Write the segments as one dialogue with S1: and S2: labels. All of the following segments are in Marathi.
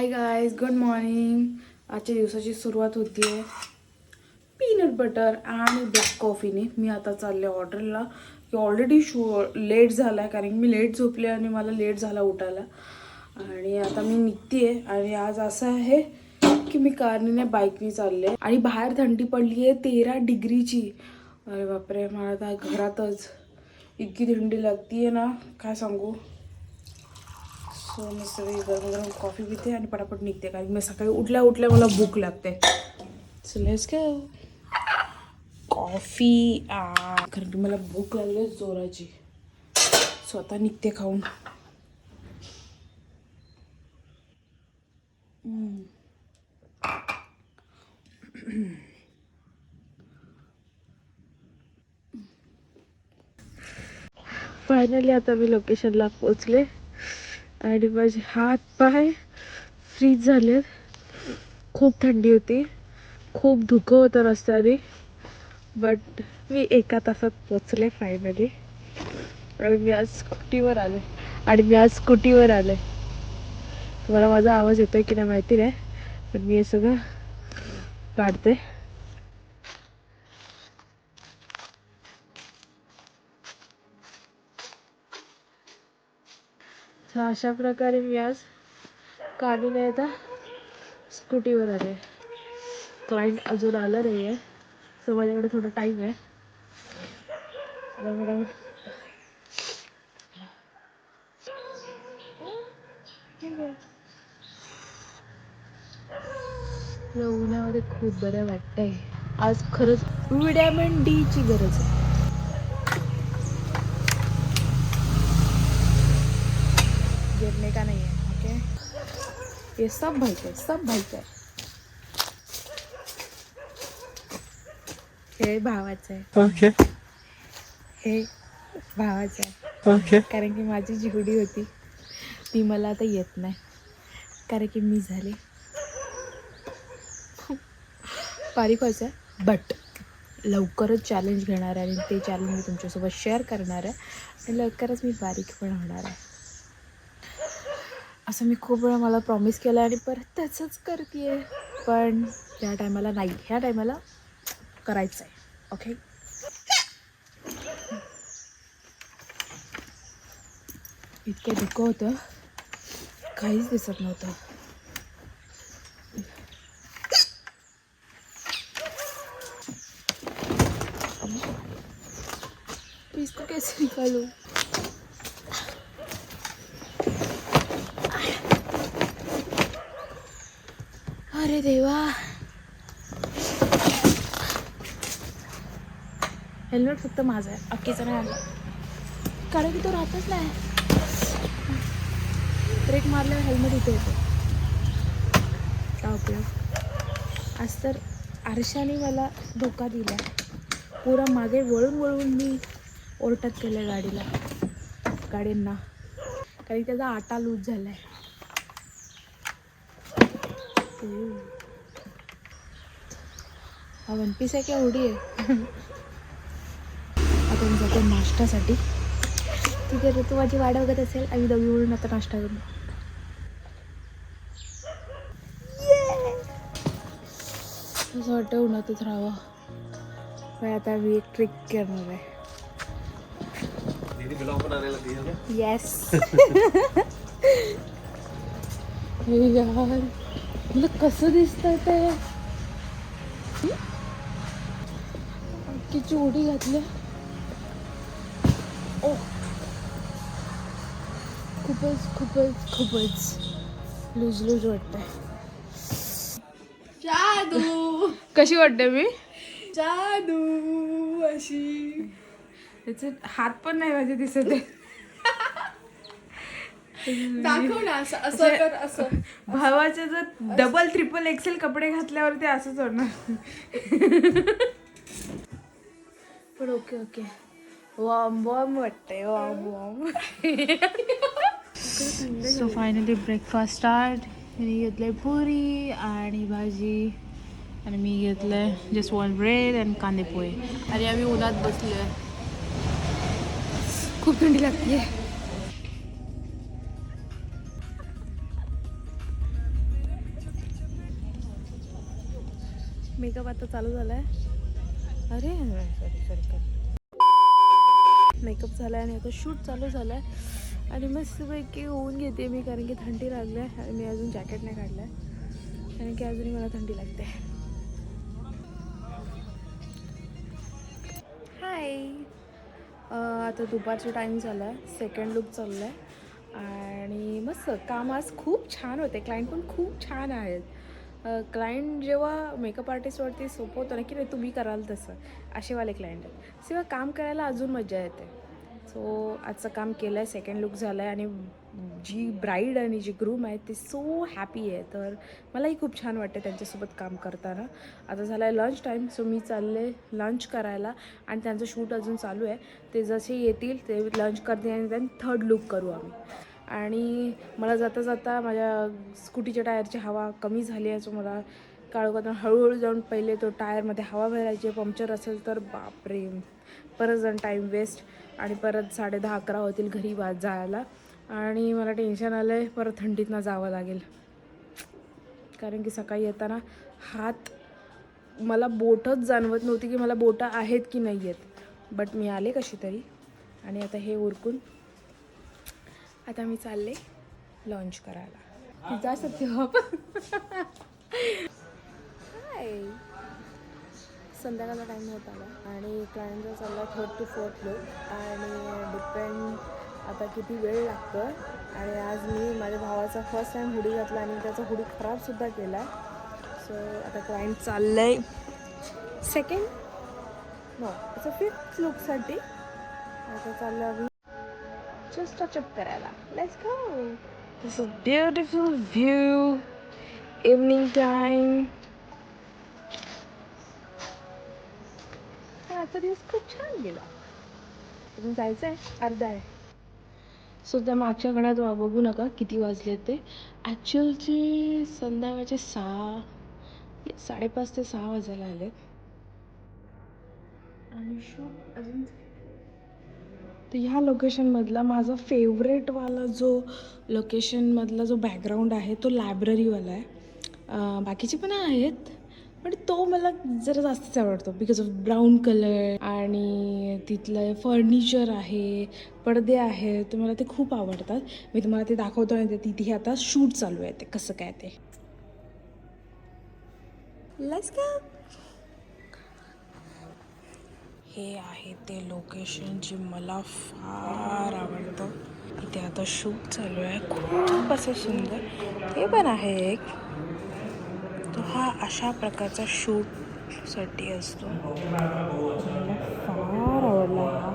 S1: Guys, good morning. आजच्या दिवसाची सुरुवात होती आहे पीनट बटर आणि ब्लॅक कॉफीने. मी आता चालले ऑर्डरला की ऑलरेडी लेट झाला आहे, कारण मी लेट झोपले आणि मला लेट झाला उठायला. आणि आता मी निघते आहे आणि आज असं आहे की मी कारने बाईकने चालले आणि बाहेर थंडी पडली आहे 13 डिग्रीची. अरे बापरे, मला आता घरातच इतकी थंडी लागती आहे ना, काय सांगू. सो मी सगळी गरम गरम कॉफी पिते आणि पटापट निघते, कारण मी सकाळी उठल्या उठल्या मला भूक लागते. So let's go. कॉफी कारण की मला भूक लागली जोराची. सो आता निघते खाऊन. फायनली आता मी लोकेशनला पोचले आणि माझे हात पाय फ्रीज झाले. खूप थंडी होती, खूप धुकं होतं रस्त्याने, बट मी एका तासात पोचले फायनली. आणि मी आज स्कूटीवर आले. मला माझा आवाज येतोय की नाही माहिती नाही, पण मी हे सगळं काढते. अशा प्रकारे मी आज काढून येता स्कूटीवर आले. क्लायंट अजून आला नाही आहे, सो माझ्याकडे थोडा टाईम आहे. उन्हामध्ये खूप बरं वाटतंय आज. खरंच विटॅमिन डी ची गरज आहे. गिरने का नहीं है, ओके. ये सब भाई का हे भावाचं आहे. ओके. हे भावाचं आहे. ओके. कारण की माझी जी हुडी होती ती मला आता येत नाही, कारण की मी झाले बारीक व्हायचं आहे. बट लवकरच चॅलेंज घेणार आहे आणि ते चॅलेंज मी तुमच्यासोबत शेअर करणार आहे आणि लवकरच मी बारीक पण होणार आहे. असं मी खूप वेळा मला प्रॉमिस केलं आणि परत तसंच करते आहे, पण त्या टायमाला नाही, ह्या टायमाला करायचं आहे. ओके. इतकं धुकं होतं, काहीच दिसत नव्हतं. इसको कैसे निकालूं? अरे देवा. हेल्मेट फक्त माझा आहे, अक्कीचा नाही आला, कारण की तो राहतच नाही. ब्रेक मारल्यावर हेल्मेट इथे येतो. काय उपयोग. आज तर आरशाने मला धोका दिला. पुरा मागे वळून मी ओरटत गेले गाडींना, कारण त्याचा आटा लूज झालाय. हा वन पीस आहे की हुडी आहे. आता मी जातो नाश्त्यासाठी. तिथे ऋतू माझी वाट बघत असेल, आम्ही दोघी मिळून आता नाश्ता करू. असं वाटतं उन्हातच राहावं, पण आता मी एक ट्रिक करणार आहे. येस. यार मला कसं दिसतंय ते. किती उडी घातली. ओ खूपच लूज वाटतंय. जादू. कशी वाटते मी? जादू अशी. त्याचे हात पण नाही माझे दिसत आहे. दाखव ना, असं कर, असं. भावाचे जर डबल ट्रिपल एक्सेल कपडे घातल्यावर ते असंच होणार. पण ओके. वॉर्म वाटतंय, warm. So finally breakfast start. मी घेतलंय पुरी आणि भाजी, आणि मी घेतलंय जस्ट वन ब्रेड आणि कांदे पोहे. आणि आम्ही उन्हात बसलोय, खूप थंडी लागते. मेकअप आता चालू झाला आहे. अरे सॉरी मेकअप झाला आहे आणि आता शूट चालू झाला आहे आणि मस्तपैकी होऊन घेते मी, कारण की थंडी लागली आहे आणि मी अजून जॅकेट नाही काढलं आहे कारण की अजूनही मला थंडी लागते. हाय, आता दुपारचा टाईम झाला आहे, सेकंड लुक चालला आहे आणि मस्त काम आज खूप छान होते. क्लायंट पण खूप छान आहेत. क्लायंट जेव्हा मेकअप आर्टिस्टवरती सोपवतो ना की नाही तुम्ही कराल तसं, असेवाले क्लायंट आहेत. तेव्हा काम करायला अजून मजा येते. सो आजचं काम केलं आहे, सेकंड लुक झाला आहे आणि जी ब्राईड आणि जी ग्रूम आहे ते सो हॅपी आहे. तर मलाही खूप छान वाटते त्यांच्यासोबत काम करताना. आता झाला आहे लंच टाईम, सो मी चालले लंच करायला आणि त्यांचं शूट अजून चालू आहे. ते जसे येतील ते लंच करते आणि देन थर्ड लुक करू आम्ही. आणि मला जाता जाता माझ्या स्कूटीच्या टायरची हवा कमी झाली आहे, सो मला काळोखातून हळूहळू जाऊन पहिले तो टायरमध्ये हवा भरायची. पंक्चर असेल तर बापरे, परत जाऊन टाईम वेस्ट आणि परत 10:30-11 होतील घरी जायला. आणि मला टेन्शन आलं आहे, परत थंडीतनं जावं लागेल कारण की सकाळी येताना हात मला बोटच जाणवत नव्हती की मला बोटं आहेत की नाही आहेत. बट मी आले कशी तरी आणि आता हे उरकून आता मी चालले लॉन्च करायला. जा सकते हो आपण. हाय, संध्याकाळचा टाईम होत आला आणि क्लायंटचा चालला 3rd to 4th लुक आणि डिपेंड आता किती वेळ लागतो. आणि आज मी माझ्या भावाचा फर्स्ट टाईम हुडी घातला आणि त्याचा हुडी खराबसुद्धा केला. सो आता क्लायंट चाललं आहे सेकंड असं 5th लुकसाठी. आता चाललं आम्ही जस्ट टचअप करायला. Let's go. This is beautiful view, evening time. आजचा दिवस खूप छान गेला. अजून जायचं आहे, अर्धा आहे. सो त्या मागच्या घरात बघू नका किती वाजले ते. ॲक्च्युअलचे संध्याकाळचे 5:30 ते 6 वाजायला आले आणि शूट अजून. तर ह्या लोकेशनमधला माझा फेवरेटवाला जो लोकेशनमधला जो बॅकग्राऊंड आहे तो लायब्ररीवाला आहे. बाकीचे पण आहेत पण तो मला जरा जास्तच आवडतो बिकॉज ऑफ ब्राऊन कलर आणि तिथलं फर्निचर आहे, पडदे आहेत, तर मला ते खूप आवडतात. मी तुम्हाला ते दाखवतो आणि तिथे आता शूट चालू आहे ते कसं काय ते. Let's go. हे आहे ते लोकेशन जे मला फार आवडतं. इथे आता शूट चालू आहे, खूप असं सुंदर. ते पण आहे एक, तो हा अशा प्रकारचा शूटसाठी असतो. मला फार आवडला हा.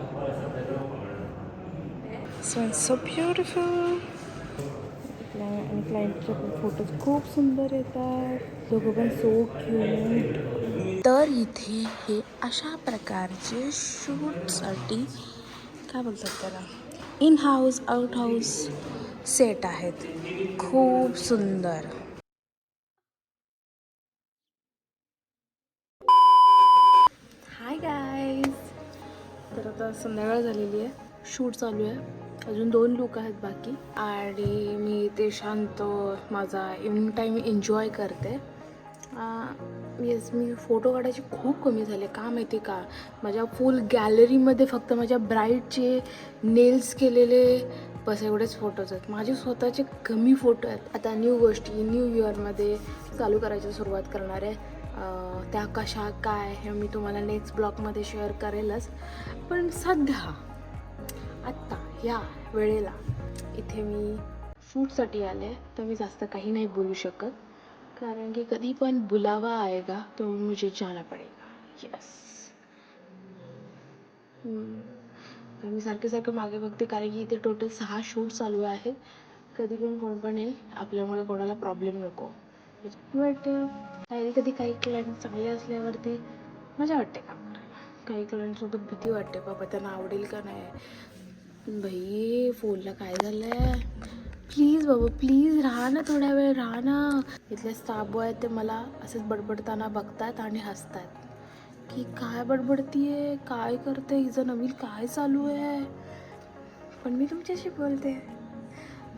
S1: So beautiful. आणि क्लायंटचे पण फोटोज खूप सुंदर येतात, दोघं पण सो क्यूट. तर इथे हे अशा प्रकारचे शूटसाठी काय बोलतात त्याला, in house out house set आहेत, खूप सुंदर. Hi guys. तर आता संध्याकाळ झालेली आहे, शूट चालू आहे, अजून 2 लुक आहेत बाकी आणि मी ते शांत माझा इव्हनिंग टाईम एन्जॉय करते. येस, मी फोटो काढायचे खूप कमी झाले का माहिती का. माझ्या फुल गॅलरीमध्ये फक्त माझ्या ब्राईडचे नेल्स केलेले बस एवढेच फोटोज आहेत. माझे स्वतःचे कमी फोटो आहेत. आता न्यू गोष्टी न्यू इयरमध्ये चालू करायची सुरुवात करणार आहे. त्या कशा काय हे मी तुम्हाला नेक्स्ट ब्लॉगमध्ये शेअर करेलच. पण सध्या आत्ता या वेळेला इथे मी शूटसाठी आले, तर मी जास्त काही नाही बोलू शकत कारण की कधी पण बुलावा आएगा तो मुझे जाना पडेगा. यस. मी सारखं मागे बघते कारण की इथे टोटल 6 शूट चालू आहेत. कधी पण कोण पण येईल, आपल्यामुळे कोणाला प्रॉब्लेम नको. बट काही क्लायंट चांगले असल्यावरती मजा वाटते काम करायला. काही क्लायंटसोबत भीती वाटते, बाबा त्यांना आवडेल का नाही. बाई फोनला काय झालं आहे, प्लीज बाबा प्लीज राहा ना, थोड्या वेळ राहा ना. इथले स्टाफ बॉय आहेत ते मला असेच बडबडताना बघतात आणि हसतात की काय बडबडतीये, काय करते, हिचं नवीन काय चालू आहे. पण मी तुमच्याशी बोलते.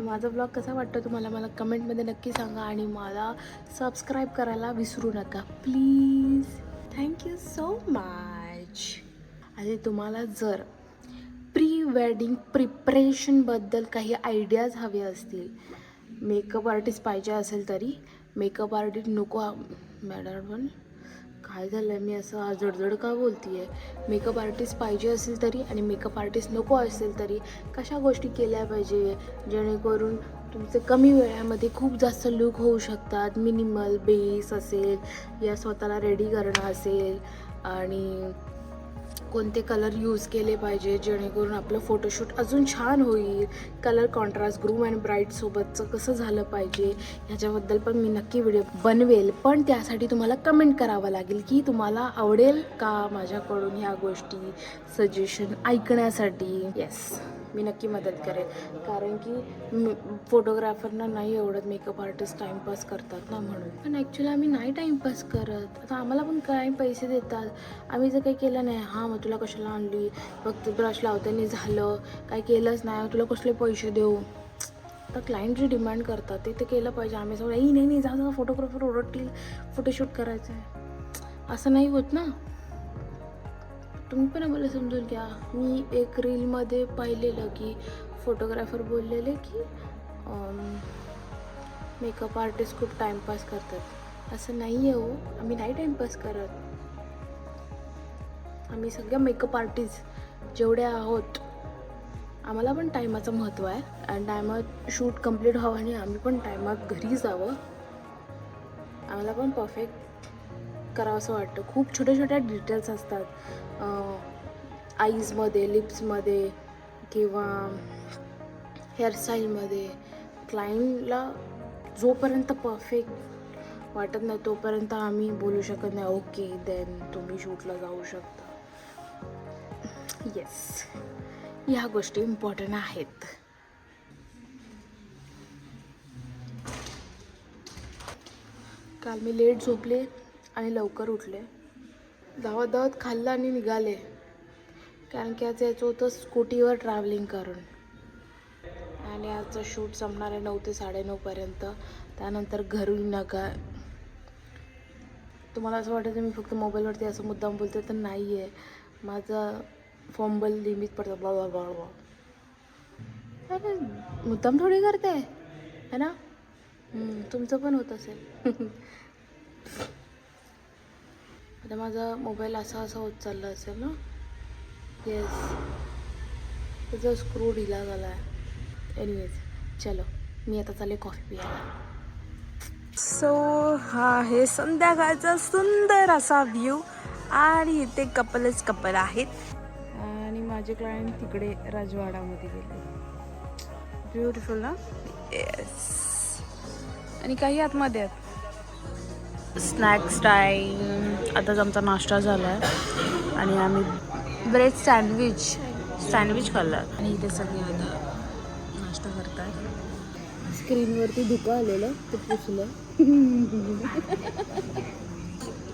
S2: माझा ब्लॉग कसा वाटतो तुम्हाला मला कमेंटमध्ये नक्की सांगा आणि मला सबस्क्राईब करायला विसरू नका प्लीज. Thank you so much. आणि तुम्हाला जर प्री वेडिंग प्रिपरेशनबद्दल काही आयडियाज हवे असतील, मेकअप आर्टिस्ट पाहिजे असेल तरी मेकअप आर्टिस्ट नको मॅडम काय झालं आहे, मी असं जडजड का बोलते आहे. मेकअप आर्टिस्ट पाहिजे असेल तरी आणि मेकअप आर्टिस्ट नको असेल तरी कशा गोष्टी केल्या पाहिजे जेणेकरून तुमचे कमी वेळामध्ये खूप जास्त लूक होऊ शकतात. मिनिमल बेस असेल या स्वतःला रेडी करणं असेल आणि कोणते कलर यूज केले पाहिजे जेणेकरून आपलं फोटोशूट अजून छान होईल. कलर कॉन्ट्रास्ट ग्रूम अँड ब्राईडसोबतचं कसं झालं पाहिजे ह्याच्याबद्दल पण मी नक्की व्हिडिओ बनवेल. पण त्यासाठी तुम्हाला कमेंट करावं लागेल की तुम्हाला आवडेल का माझ्याकडून ह्या गोष्टी सजेशन ऐकण्यासाठी. येस, मी नक्की मदत करेल. कारण की फोटोग्राफरना नाही आवडत मेकअप आर्टिस्ट टाईमपास करतात ना म्हणून. पण ॲक्च्युली आम्ही नाही टाईमपास करत. आता आम्हाला पण काय पैसे देतात, आम्ही जर काही केलं नाही, हां मग तुला कशाला आणली, फक्त ब्रश लावताना झालं, काही केलंच नाही तुला कसले पैसे देऊ. तर क्लायंट जे डिमांड करतात ते केलं पाहिजे. आम्ही सगळं नाही जा फोटोग्राफर ओरडतील, फोटोशूट करायचं आहे, असं नाही होत ना. तुम्ही पण आम्हाला समजून घ्या. मी एक रीलमध्ये पाहिलेलं की फोटोग्राफर बोललेले की मेकअप आर्टिस्ट खूप टाईमपास करतात. असं नाही आहे हो, आम्ही नाही टाईमपास करत. आम्ही सगळ्या मेकअप आर्टिस्ट जेवढ्या आहोत आम्हाला पण टायमाचं महत्त्व आहे आणि टायमात शूट कंप्लीट व्हावं आणि आम्ही पण टायमात घरी जावं. आम्हाला पण परफेक्ट करावं असं वाटतं. खूप छोट्या छोट्या डिटेल्स असतात आईजमध्ये, लिप्समध्ये किंवा हेअरस्टाईलमध्ये. क्लायंटला जोपर्यंत परफेक्ट वाटत नाही तोपर्यंत आम्ही बोलू शकत नाही ओके देन तुम्ही शूटला जाऊ शकता. येस, ह्या गोष्टी इम्पॉर्टंट आहेत. काल मी लेट झोपले आणि लवकर उठले. धावत खाल्लं आणि निघाले. कारण की आज यायचं होतं स्कूटीवर ट्रॅव्हलिंग करून. आणि आजचं शूट संपणार आहे 9 ते 9:30पर्यंत. त्यानंतर घरी नका. तुम्हाला असं वाटतं मी फक्त मोबाईलवरती असं मुद्दाम बोलते, तर नाही आहे. माझा फॉम्बल लिमिट पडतं बा बा बा. अरे मुद्दाम थोडी करते है ना. तुमचं पण होत असेल. आता माझा मोबाईल असा होत चालला असेल ना. येस, त्याचा स्क्रू ढिला झाला आहे. एनिवेज चलो, मी आता चालले कॉफी पियाला.
S1: सो हा आहे संध्याकाळचा सुंदर असा व्ह्यू आणि इथे कपल आहेत आणि माझे क्लायंट तिकडे राजवाडामध्ये गेले. ब्युटिफुल ना. येस, आणि काही आतमध्ये आहेत. Snacks time. आताच आमचा नाश्ता झाला आहे आणि आम्ही ब्रेड सँडविच खाल्ला आणि इथे सगळे आता नाश्ता करतात.
S2: स्क्रीनवरती धुकं आलेलं ते पुसलं.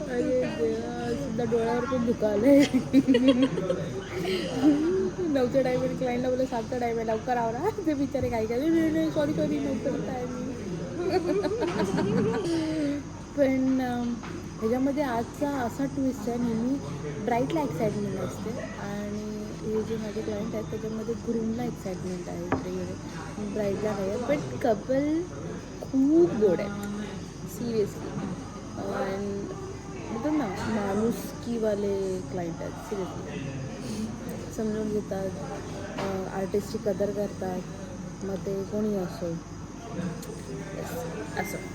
S2: अरे देवा, सुद्धा डोळ्यावर पण धुकं आलंय. 9च्या टायमिंग क्लायंटला बोललं 7चा टाईम आहे लवकर आवरा. ते बिचारे काय नाही सॉरी नव्हतं टायमिंग. पण ह्याच्यामध्ये आजचा असा ट्विस्ट आहे, नेहमी ब्राईटला एक्साइटमेंट असते आणि हे जे माझे क्लायंट आहेत त्याच्यामध्ये ग्रूमला एक्साइटमेंट आहे इकडे, ब्राईडला नाही आहे. पण कपल खूप गोड आहेत सिरियसली. अँड म्हणतात ना माणुसकीवाले क्लायंट आहेत. सिरियसली समजून घेतात, आर्टिस्टची कदर करतात, मग ते कोणी असो. असं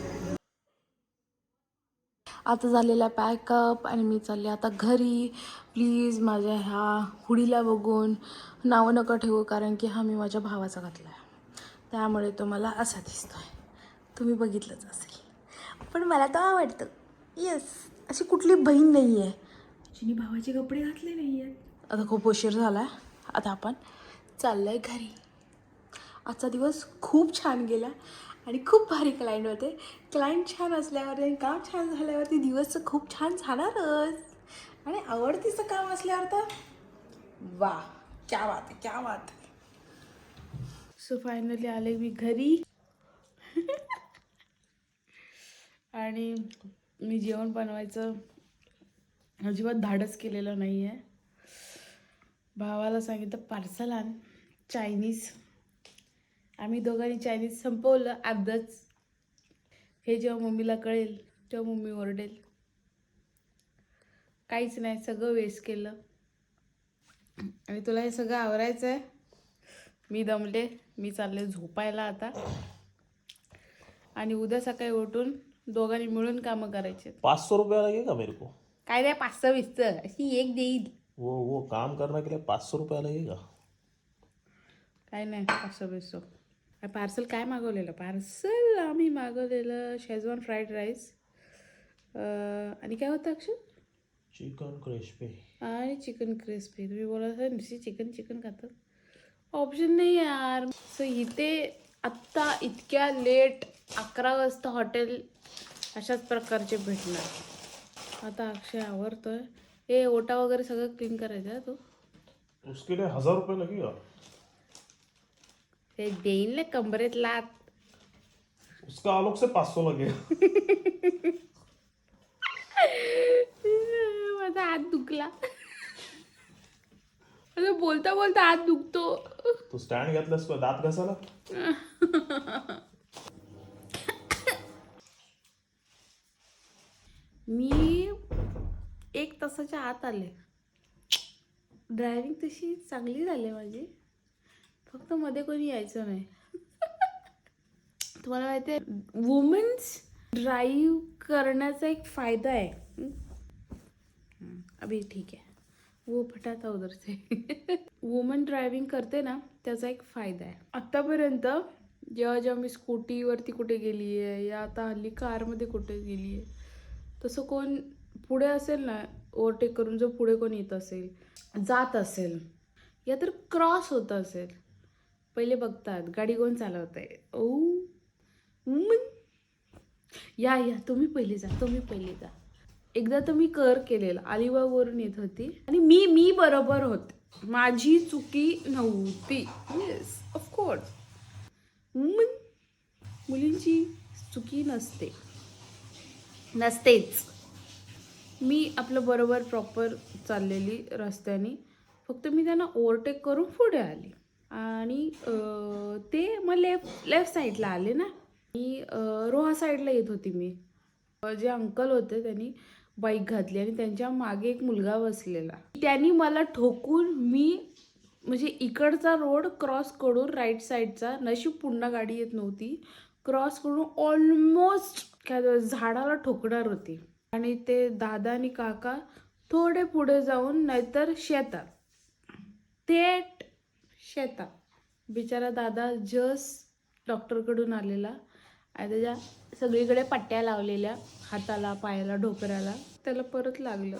S2: आता झालेला पॅकअप आणि मी चालले आता घरी. प्लीज माझ्या ह्या हुडीला बघून नावं नका ठेवू, कारण की हा मी माझ्या भावाचा घातला आहे त्यामुळे तो मला असा दिसतो आहे. तुम्ही बघितलंच असेल, पण मला तो आवडतो. येस, अशी कुठली बहीण नाही आहे जिने भावाचे कपडे घातले नाही आहेत. आता खूप उशीर झाला आहे, आता आपण चाललं आहे घरी. आजचा दिवस खूप छान गेला आणि खूप भारी क्लायंट होते. क्लायंट छान असल्यावर आणि काम छान झाल्यावरती दिवस खूप छान जाणारच. आणि आवडतीचं काम असल्यावर तर वा, क्या बात आहे, क्या बात आहे.
S1: सो फायनली आले मी घरी. आणि मी जेवण बनवायचं अजिबात धाडस केलेलं नाही आहे. भावाला सांगितलं पार्सल आण चायनीज. आम्ही दोघांनी चायनीज संपवलं अर्धच. हे जेव्हा मम्मीला कळेल तेव्हा मम्मी ओरडेल. काहीच नाही, सगळं वेस्ट केलं. आणि तुला हे सगळं आवरायचं आहे. मी दमले, मी चालले झोपायला आता. आणि उद्या सकाळी उठून दोघांनी मिळून कामं करायचे.
S3: 500 रुपया लगेगा मेरे को.
S1: काय रे 520 अशी एक देईल.
S3: वो काम करने के लिए 500 रुपया लगेगा.
S1: काय नाही 520. पार्सल काय मागवलेलं? पार्सल आम्ही मागवलेलं शेजवान फ्राईड राईस आणि काय होतं अक्षर?
S3: चिकन क्रिस्पी
S1: आणि चिकन क्रिस्पी. तुम्ही बोला सर नुसती चिकन चिकन खातात, ऑप्शन नाही यार. सो इथे आत्ता इतक्या लेट 11 वाजता हॉटेल अशाच प्रकारचे भेटणार. आता अक्षय आवरतोय. हे ओटा वगैरे सगळं क्लीन करायचं आहे तो.
S3: उसके लिए 1000 रुपये लगेगा.
S1: ते देईन ना कंबरेत लात.
S3: उसका अलग से 500 लगेगा.
S1: माझा हात दुखला. बोलता बोलता हात दुखतो.
S3: तू स्टँड घेतलास का दात घासायला?
S1: मी 1 तासाच्या आत आले. ड्रायव्हिंग तशी चांगली झाली माझी, फक्त मध्ये कोणी यायचं नाही. तुम्हाला माहिती आहे वुमेन्स ड्राईव्ह करण्याचा एक फायदा आहे. अभी ठीक आहे वो फटाता उधर से. वुमन ड्रायव्हिंग करते ना त्याचा एक फायदा आहे. आत्तापर्यंत जेव्हा जेव्हा मी स्कूटीवरती कुठे गेली आहे या आता हल्ली कारमध्ये कुठे गेली आहे, तसं कोण पुढे असेल ना ओव्हरटेक करून, जर पुढे कोण येत असेल, जात असेल या तर क्रॉस होत असेल, पहिले बघतात गाडी कोण चालवत आहे. ओ वुमन या तुम्ही पहिले जा, तुम्ही पहिले जा. एकदा तर मी केलेलं अलिबागवरून येत होती आणि मी बरोबर होते, माझी चुकी नव्हती. येस ऑफकोर्स वुमन, मुलींची चुकी नसतेच. मी आपलं बरोबर प्रॉपर चाललेली रस्त्याने, फक्त मी त्यांना ओव्हरटेक करून पुढे आली आणि ते मग लेफ्ट साईडला आले ना. मी रोहा साईडला येत होती. मी जे अंकल होते त्यांनी बाईक घातली आणि त्यांच्या मागे एक मुलगा बसलेला. त्यांनी मला ठोकून मी म्हणजे इकडचा रोड क्रॉस करून राईट साईडचा, नशीब पुन्हा गाडी येत नव्हती, क्रॉस करून ऑलमोस्ट काय झाडाला ठोकणार होती. आणि ते दादा आणि काका थोडे पुढे जाऊन नाहीतर शेतात, थेट शेतात. बिचारा दादा जस्ट डॉक्टरकडून आलेला आणि त्याच्या सगळीकडे पट्ट्या लावलेल्या, हाताला पायाला डोकऱ्याला. त्याला परत लागलं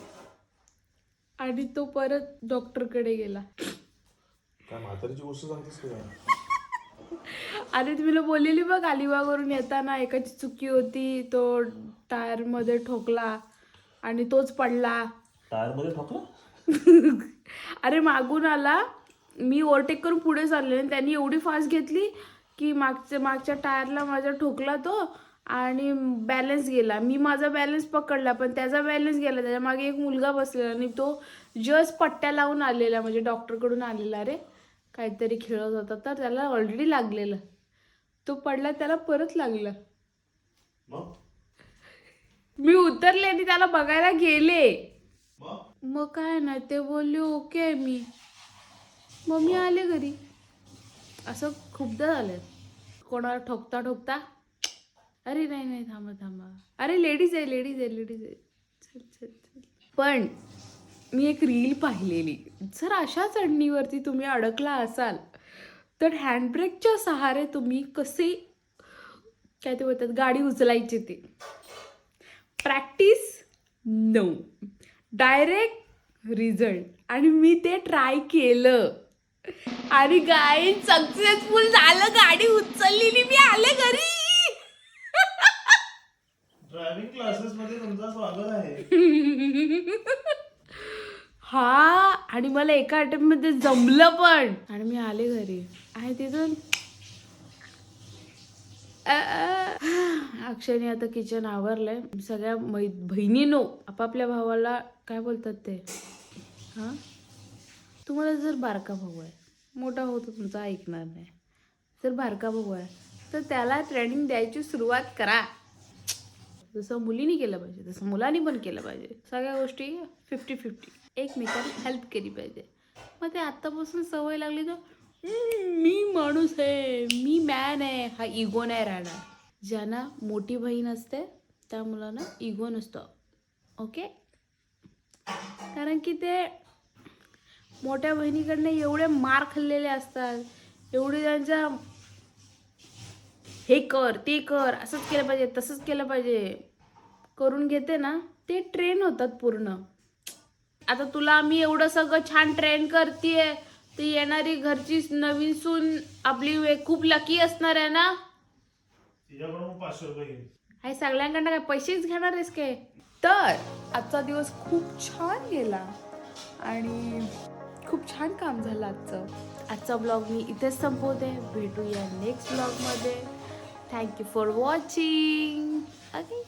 S1: आणि तो परत डॉक्टरकडे गेला.
S3: काय म्हातारीची गोष्ट सांगतेस का?
S1: अरे तुम्ही बोललेली बघ अलिबागवरून येताना एकाची चुकी होती, तो टायरमध्ये ठोकला आणि तोच पडला.
S3: टायरमध्ये ठोकला?
S1: अरे मागून आला, मी ओव्हरटेक करून पुढे चालले आणि त्यांनी एवढी फास्ट घेतली की मागच्या टायरला माझा ठोकला तो आणि बॅलन्स गेला. मी माझा बॅलन्स पकडला पण त्याचा बॅलन्स गेला. त्याच्या मागे एक मुलगा बसलेला आणि तो जस्ट पट्ट्या लावून आलेला, म्हणजे डॉक्टरकडून आलेला. रे काहीतरी खेळत होता तर त्याला ऑलरेडी लागलेलं, तो पडला, त्याला परत लागलं. मी उतरले आणि त्याला बघायला गेले. मग काय नाही, ते बोलले ओके मग मी आले घरी. असं खूपदा झालं कोणाला ठोकता अरे नाही थांबा, अरे लेडीज आहे. चल. पण मी एक रील पाहिलेली, जर अशा चढणीवरती तुम्ही अडकला असाल तर हँडब्रेकच्या सहारे तुम्ही कसे काय ते बोलतात गाडी उचलायची ते. Practice no, direct result. आणि मी ते ट्राय केलं आणि गाईड सक्सेसफुल झालं. गाडी उचललेली, मी आले घरी.
S3: ड्रायव्हिंग क्लासेस मध्ये तुमचं स्वागत आहे.
S1: हा, आणि मला एका अटेम्प्ट मध्ये जमलं पण. आणि मी आले घरी आणि तिथून अक्षयने आता किचन आवरलंय. सगळ्या बहिणीनो आपापल्या भावाला काय बोलतात ते, हां तुम्हाला जर बारका भाऊ आहे, मोठा होतो तुमचा ऐकणार नाही, जर बारका भाऊ आहे तर त्याला ट्रेनिंग द्यायची सुरुवात करा. जसं मुलीने केलं पाहिजे तसं मुलांनी पण केलं पाहिजे. सगळ्या गोष्टी 50-50 एकमेकांना हेल्प केली पाहिजे. मग ते आत्तापासून सवय लागली तर मी माणूस आहे, मी मॅन आहे, हा इगो नाही राहणार. ज्यांना मोठी बहीण असते त्या मुलांना इगो नसतो. ओके, कारण की ते मोठ्या बहिणीकडनं एवढे मार खाल्लेले असतात, एवढे त्यांच्या हे कर ते कर, असंच केलं पाहिजे तसंच केलं पाहिजे करून घेते ना, ते ट्रेन होतात पूर्ण. आता तुला मी एवढं सगळं छान ट्रेन करतेय, ती येणारी घरची नवीन सून आपली खूप लकी असणार आहे ना.
S3: तिच्याकडून 500 रुपये घे.
S1: हे सगळ्यांकडनं काय पैसेच घेणार आहेस काय? तर आजचा दिवस खूप छान गेला आणि खूप छान काम झालं आजचा ब्लॉग मी इथेच संपवते. भेटूया नेक्स्ट ब्लॉगमध्ये. Thank you for watching. ओके.